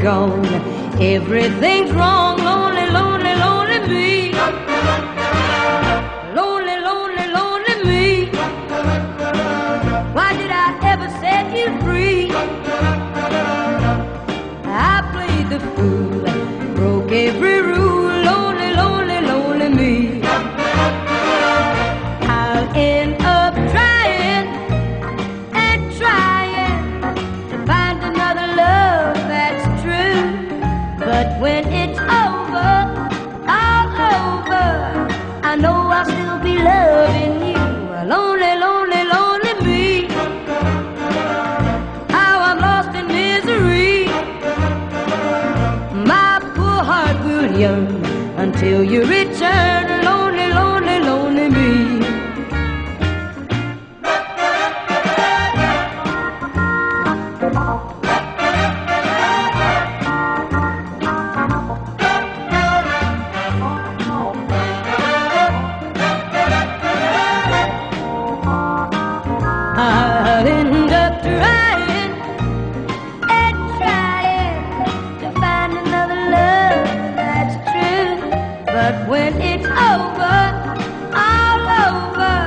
gone. Everything's wrong, lonely, lonely, lonely me. Lonely, lonely, lonely me. Why did I ever set you free? I played the fool, broke every rule. Lonely, lonely, lonely me. I'll end up trying and trying to find another love that's true. But when it's over, all over, I know I'll still be loving you. Lonely, lonely, lonely me. How I'm lost in misery. My poor heart will yearn until you return. Lonely, lonely, lonely me. I'll end up trying and trying to find another love that's true. But when it's over, all over,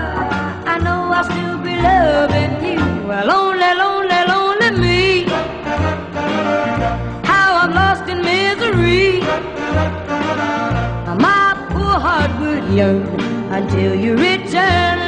I know I'll still be loving you. Lonely, lonely, lonely me. How I'm lost in misery. My poor heart would yearn until you return.